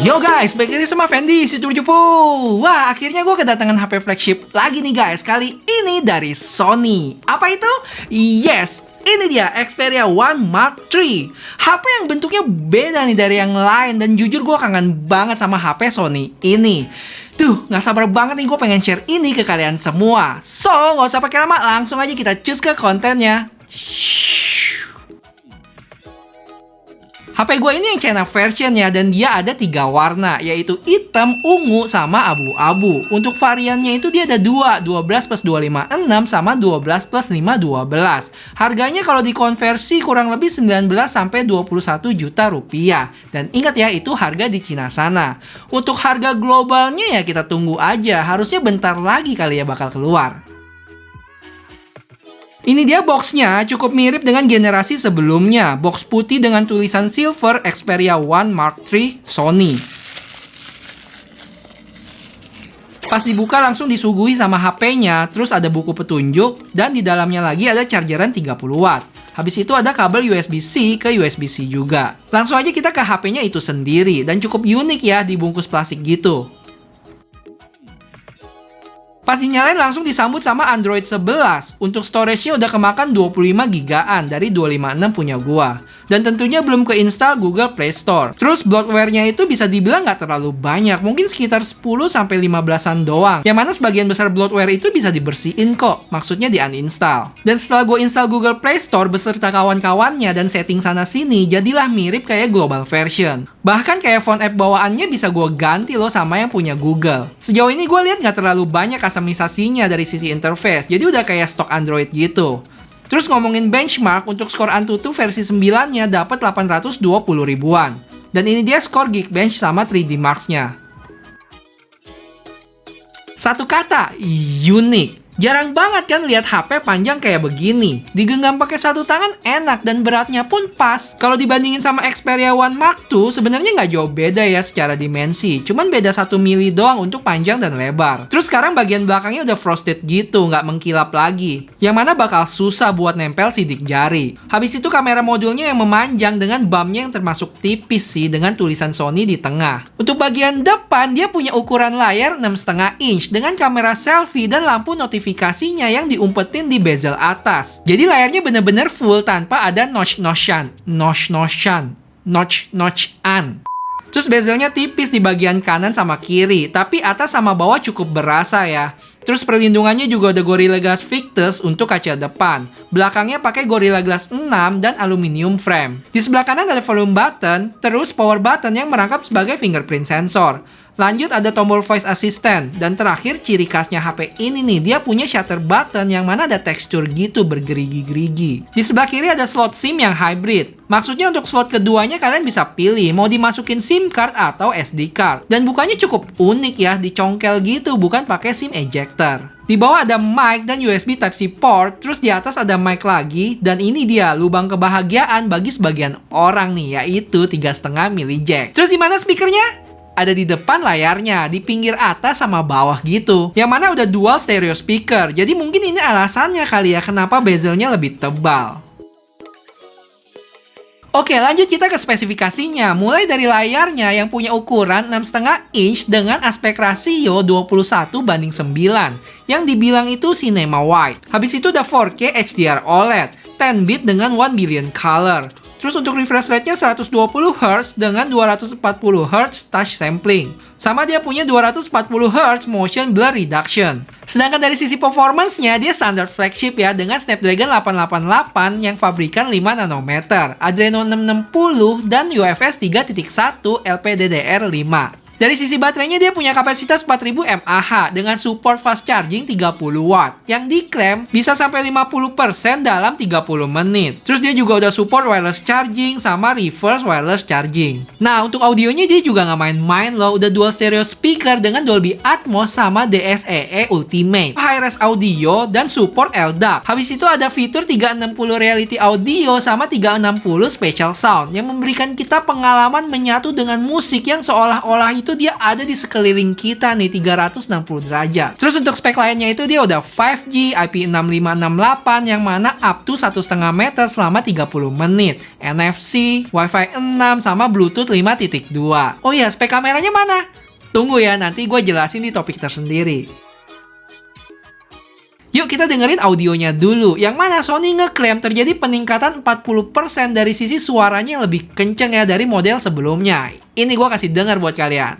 Yo guys, balik lagi sama Fendi, si Turjupu. Wah, akhirnya gue kedatangan HP flagship lagi nih guys. Kali ini dari Sony. Apa itu? Yes, ini dia Xperia One Mark III. HP yang bentuknya beda nih dari yang lain. Dan jujur gue kangen banget sama HP Sony ini. Tuh, gak sabar banget nih gue pengen share ini ke kalian semua. So, gak usah pakai lama, langsung aja kita cus ke kontennya. HP gue ini yang China version ya, dan dia ada 3 warna, yaitu hitam, ungu, sama abu-abu. Untuk variannya itu dia ada 2, 12 plus 256 sama 12 plus 512. Harganya kalau dikonversi kurang lebih 19 sampai 21 juta rupiah. Dan ingat ya, itu harga di Cina sana. Untuk harga globalnya ya kita tunggu aja, harusnya bentar lagi kali ya bakal keluar. Ini dia boxnya, cukup mirip dengan generasi sebelumnya. Box putih dengan tulisan silver Xperia One Mark III Sony. Pas dibuka langsung disuguhi sama HP-nya, terus ada buku petunjuk, dan di dalamnya lagi ada chargeran 30 watt. Habis itu ada kabel USB-C ke USB-C juga. Langsung aja kita ke HP-nya itu sendiri, dan cukup unik ya dibungkus plastik gitu. Pas dinyalain langsung disambut sama Android 11. Untuk storage-nya udah kemakan 25 gigaan dari 256 punya gua. Dan tentunya belum keinstall Google Play Store. Terus bloatware-nya itu bisa dibilang nggak terlalu banyak. Mungkin sekitar 10-15an doang. Yang mana sebagian besar bloatware itu bisa dibersihin kok. Maksudnya di uninstall. Dan setelah gua install Google Play Store beserta kawan-kawannya dan setting sana-sini, jadilah mirip kayak global version. Bahkan kayak font app bawaannya bisa gua ganti loh sama yang punya Google. Sejauh ini gua lihat nggak terlalu banyak customisasinya dari sisi interface, jadi udah kayak stok Android gitu. Terus ngomongin benchmark, untuk skor Antutu versi 9-nya dapat 820 ribuan. Dan ini dia skor Geekbench sama 3D Marks-nya. Satu kata, unik. Jarang banget kan lihat HP panjang kayak begini. Digenggam pakai satu tangan enak dan beratnya pun pas. Kalau dibandingin sama Xperia One Mark II, sebenarnya nggak jauh beda ya secara dimensi. Cuman beda 1 mili doang untuk panjang dan lebar. Terus sekarang bagian belakangnya udah frosted gitu, nggak mengkilap lagi. Yang mana bakal susah buat nempel sidik jari. Habis itu kamera modulnya yang memanjang dengan bumpnya yang termasuk tipis sih dengan tulisan Sony di tengah. Untuk bagian depan dia punya ukuran layar 6,5 inch dengan kamera selfie dan lampu notifikasinya yang diumpetin di bezel atas. Jadi layarnya bener-bener full tanpa ada notch-notchan. Terus bezelnya tipis di bagian kanan sama kiri, tapi atas sama bawah cukup berasa ya. Terus perlindungannya juga ada Gorilla Glass Victus untuk kaca depan. Belakangnya pakai Gorilla Glass 6 dan aluminium frame. Di sebelah kanan ada volume button, terus power button yang merangkap sebagai fingerprint sensor. Lanjut ada tombol voice assistant. Dan terakhir ciri khasnya HP ini nih, dia punya shutter button yang mana ada tekstur gitu bergerigi-gerigi. Di sebelah kiri ada slot SIM yang hybrid. Maksudnya untuk slot keduanya kalian bisa pilih mau dimasukin SIM card atau SD card. Dan bukanya cukup unik ya, dicongkel gitu, bukan pakai SIM ejector. Di bawah ada mic dan USB Type-C port, terus di atas ada mic lagi, dan ini dia lubang kebahagiaan bagi sebagian orang nih, yaitu 3,5 mili jack. Terus di mana speakernya? Ada di depan layarnya, di pinggir atas sama bawah gitu. Yang mana udah dual stereo speaker, jadi mungkin ini alasannya kali ya kenapa bezelnya lebih tebal. Oke, lanjut kita ke spesifikasinya. Mulai dari layarnya yang punya ukuran 6,5 inch dengan aspek rasio 21:9, yang dibilang itu cinema wide. Habis itu ada 4K HDR OLED, 10-bit dengan 1 billion color. Terus untuk refresh rate-nya 120 Hz dengan 240 Hz touch sampling. Sama dia punya 240 Hz motion blur reduction. Sedangkan dari sisi performance-nya, dia standar flagship ya dengan Snapdragon 888 yang pabrikan 5 nanometer, Adreno 660 dan UFS 3.1 LPDDR5. Dari sisi baterainya dia punya kapasitas 4000 mAh dengan support fast charging 30 watt yang diklaim bisa sampai 50% dalam 30 menit. Terus dia juga udah support wireless charging sama reverse wireless charging. Nah, untuk audionya dia juga nggak main-main loh, udah dual stereo speaker dengan Dolby Atmos sama DSEE Ultimate, high-res audio dan support LDAC. Habis itu ada fitur 360 reality audio sama 360 special sound yang memberikan kita pengalaman menyatu dengan musik yang seolah-olah itu itu dia ada di sekeliling kita nih 360 derajat. Terus untuk spek lainnya itu dia udah 5G, IP6568 yang mana up to 1,5 meter selama 30 menit. NFC, Wi-Fi 6 sama Bluetooth 5.2. Oh iya, spek kameranya mana? Tunggu ya, nanti gue jelasin di topik tersendiri. Yuk kita dengerin audionya dulu, yang mana Sony ngeklaim terjadi peningkatan 40% dari sisi suaranya yang lebih kenceng ya dari model sebelumnya. Ini gue kasih denger buat kalian.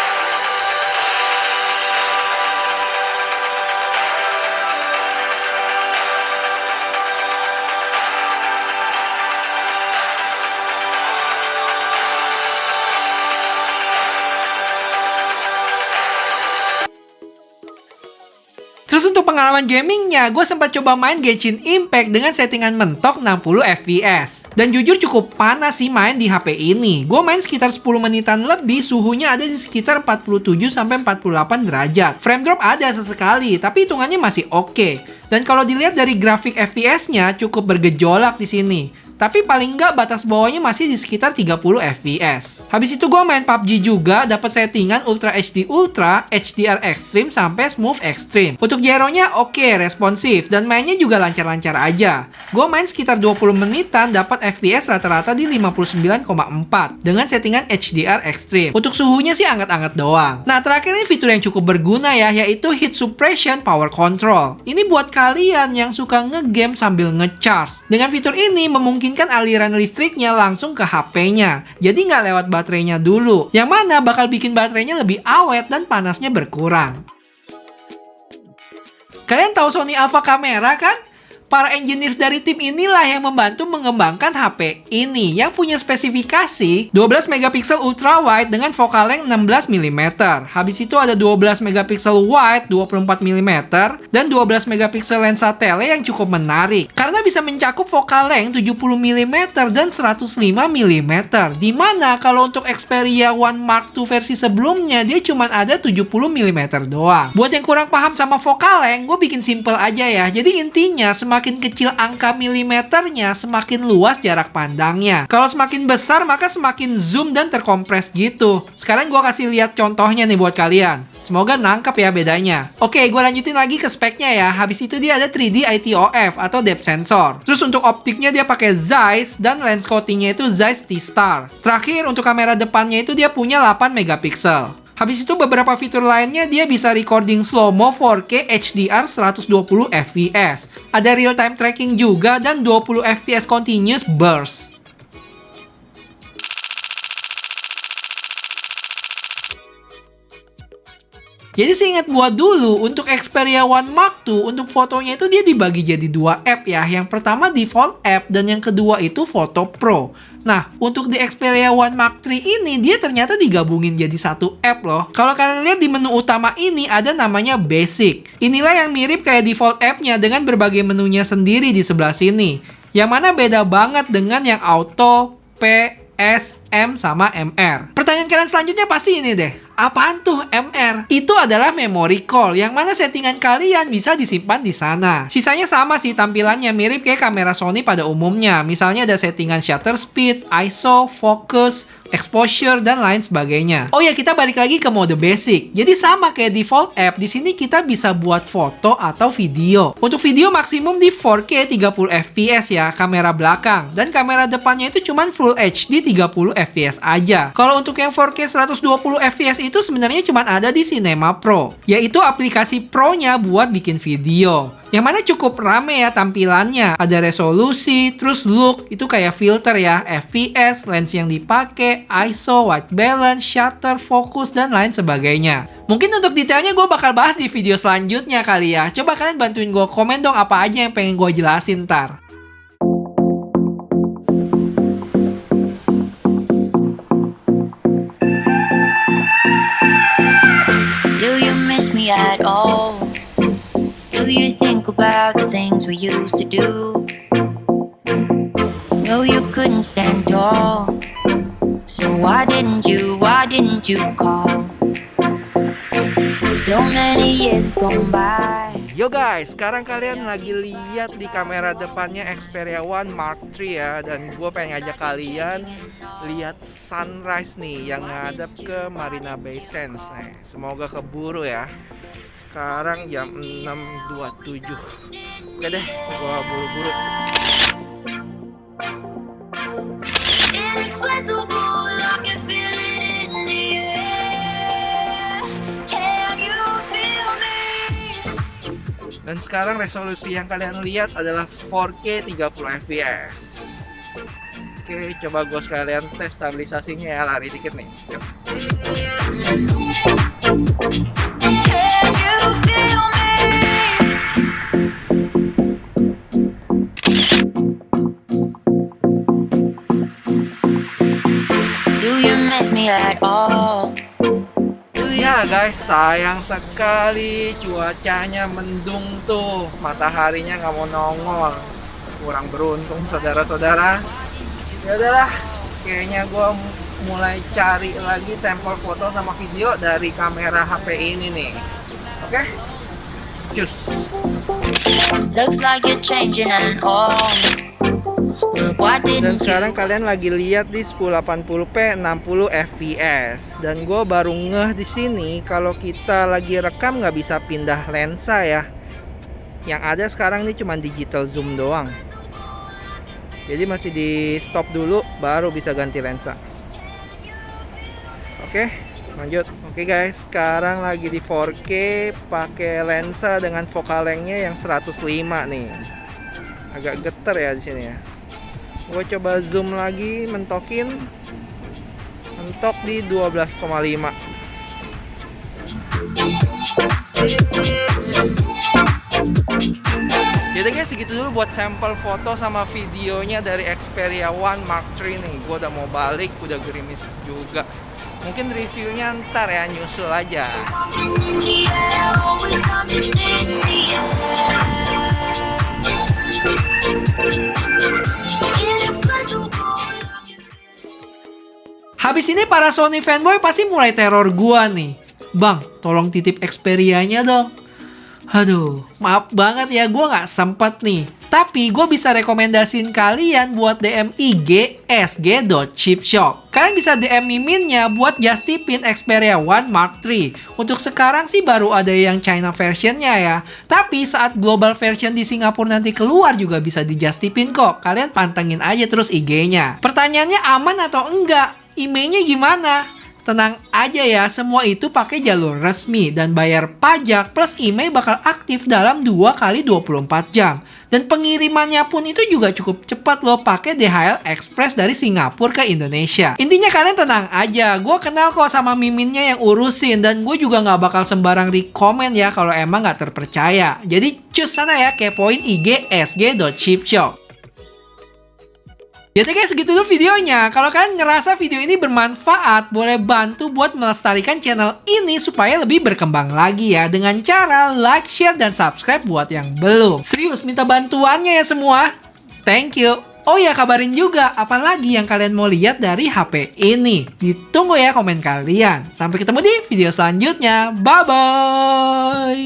Terus untuk pengalaman gamingnya, gue sempat coba main Genshin Impact dengan settingan mentok 60 fps. Dan jujur cukup panas sih main di HP ini. Gue main sekitar 10 menitan lebih, suhunya ada di sekitar 47-48 derajat. Frame drop ada sesekali, tapi hitungannya masih oke. Dan kalau dilihat dari grafik FPS-nya cukup bergejolak di sini. Tapi paling nggak batas bawahnya masih di sekitar 30 fps. Habis itu gue main PUBG juga, dapat settingan Ultra HD Ultra, HDR Extreme sampai Smooth Extreme. Untuk gyronya oke, responsif, dan mainnya juga lancar-lancar aja. Gue main sekitar 20 menitan, dapat FPS rata-rata di 59,4 dengan settingan HDR Extreme. Untuk suhunya sih anget-anget doang. Nah terakhir ini fitur yang cukup berguna ya, yaitu Heat Suppression Power Control. Ini buat kalian yang suka ngegame sambil ngecharge. Dengan fitur ini memungkinkan aliran listriknya langsung ke HP-nya. Jadi nggak lewat baterainya dulu. Yang mana bakal bikin baterainya lebih awet dan panasnya berkurang. Kalian tahu Sony Alpha Camera kan? Para engineers dari tim inilah yang membantu mengembangkan HP ini yang punya spesifikasi 12 megapiksel ultra wide dengan focal length 16 mm. Habis itu ada 12 megapiksel wide 24 mm dan 12 megapiksel lensa tele yang cukup menarik karena bisa mencakup focal length 70 mm dan 105 mm. Dimana kalau untuk Xperia One Mark II versi sebelumnya dia cuma ada 70 mm doang. Buat yang kurang paham sama focal length, gue bikin simple aja ya. Jadi intinya semakin kecil angka milimeternya, semakin luas jarak pandangnya. Kalau semakin besar, maka semakin zoom dan terkompres gitu. Sekarang gue kasih lihat contohnya nih buat kalian. Semoga nangkep ya bedanya. Oke, gue lanjutin lagi ke speknya ya. Habis itu dia ada 3D ITOF atau depth sensor. Terus untuk optiknya dia pakai Zeiss dan lens coatingnya itu Zeiss T-Star. Terakhir untuk kamera depannya itu dia punya 8 megapiksel. Habis itu beberapa fitur lainnya dia bisa recording slow-mo 4K HDR 120 fps. Ada real-time tracking juga dan 20 fps continuous burst. Jadi seingat gua dulu, untuk Xperia One Mark II, untuk fotonya itu dia dibagi jadi 2 app ya. Yang pertama default app, dan yang kedua itu Photo Pro. Nah, untuk di Xperia One Mark III ini, dia ternyata digabungin jadi satu app loh. Kalau kalian lihat di menu utama ini, ada namanya Basic. Inilah yang mirip kayak default app-nya dengan berbagai menunya sendiri di sebelah sini. Yang mana beda banget dengan yang Auto, P, S, M, sama MR. Pertanyaan kalian selanjutnya pasti ini deh. Apaan tuh MR? Itu adalah memory call, yang mana settingan kalian bisa disimpan di sana. Sisanya sama sih tampilannya, mirip kayak kamera Sony pada umumnya. Misalnya ada settingan shutter speed, ISO, focus, exposure, dan lain sebagainya. Oh ya, kita balik lagi ke mode basic. Jadi sama kayak default app, di sini kita bisa buat foto atau video. Untuk video maksimum di 4K 30 fps ya, kamera belakang. Dan kamera depannya itu cuma Full HD 30 fps aja. Kalau untuk yang 4K 120 fps itu sebenarnya cuma ada di Cinema Pro, yaitu aplikasi Pro-nya buat bikin video. Yang mana cukup rame ya tampilannya. Ada resolusi, terus look, itu kayak filter ya, FPS, lens yang dipakai, ISO, white balance, shutter, fokus, dan lain sebagainya. Mungkin untuk detailnya gue bakal bahas di video selanjutnya kali ya. Coba kalian bantuin gue komen dong apa aja yang pengen gue jelasin ntar. At all? Do you think about the things we used to do? No, you couldn't stand tall. So why didn't you call? So many years gone by. Yo guys, sekarang kalian lagi lihat di kamera depannya Xperia One Mark III ya. Dan gue pengen ngajak kalian lihat sunrise nih yang ngadep ke Marina Bay Sands nih. Semoga keburu ya. Sekarang jam 6.27. Oke deh, gue buru-buru. Inexplicable, I can feel it in the air. Can you feel me? Dan sekarang resolusi yang kalian lihat adalah 4K 30 fps. Oke, coba gue sekalian tes stabilisasinya ya, lari dikit nih. Yuk. Can you feel me? Do you miss me at all? Ya guys, sayang sekali cuacanya mendung tuh, mataharinya nggak mau nongol. Kurang beruntung saudara-saudara. Ya udahlah, kayaknya gue mulai cari lagi sampel foto sama video dari kamera HP ini nih. Oke, cus. Looks like you're changing and all. But why Dan didn't you? sekarang kalian lagi lihat di 1080p 60 fps. Dan gue baru ngeh di sini kalau kita lagi rekam nggak bisa pindah lensa ya. Yang ada sekarang ini cuma digital zoom doang. Jadi masih di stop dulu baru bisa ganti lensa. Oke, lanjut. Oke guys, sekarang lagi di 4K pakai lensa dengan focal length-nya yang 105 nih. Agak geter ya di sini ya. Gue coba zoom lagi, mentok di 12,5. Jadi guys, segitu dulu buat sampel foto sama videonya dari Xperia One Mark III nih. Gue udah mau balik, udah gerimis juga. Mungkin reviewnya ntar ya, nyusul aja. In the air, always something in the air. Habis ini para Sony fanboy pasti mulai teror gua nih. Bang, tolong titip Xperia-nya dong. Aduh, maaf banget ya, gua nggak sempet nih. Tapi gue bisa rekomendasiin kalian buat DM IG sg.chipshop. Kalian bisa DM miminnya buat just tipin Xperia One Mark III. Untuk sekarang sih baru ada yang China versionnya ya. Tapi saat global version di Singapura nanti keluar juga bisa di just tipin kok. Kalian pantengin aja terus IG-nya. Pertanyaannya aman atau enggak? Emailnya gimana? Tenang aja ya, semua itu pakai jalur resmi dan bayar pajak plus email bakal aktif dalam 2 kali 24 jam. Dan pengirimannya pun itu juga cukup cepat loh, pakai DHL Express dari Singapura ke Indonesia. Intinya kalian tenang aja, gue kenal kok sama miminnya yang urusin dan gue juga nggak bakal sembarang rekomen ya kalau emang nggak terpercaya. Jadi cus sana ya, kepoin IG sg.chipshop. Jadi guys, segitu dulu videonya. Kalau kalian ngerasa video ini bermanfaat, boleh bantu buat melestarikan channel ini supaya lebih berkembang lagi ya. Dengan cara like, share, dan subscribe buat yang belum. Serius, minta bantuannya ya semua. Thank you. Oh ya, kabarin juga apa lagi yang kalian mau lihat dari HP ini. Ditunggu ya komen kalian. Sampai ketemu di video selanjutnya. Bye-bye.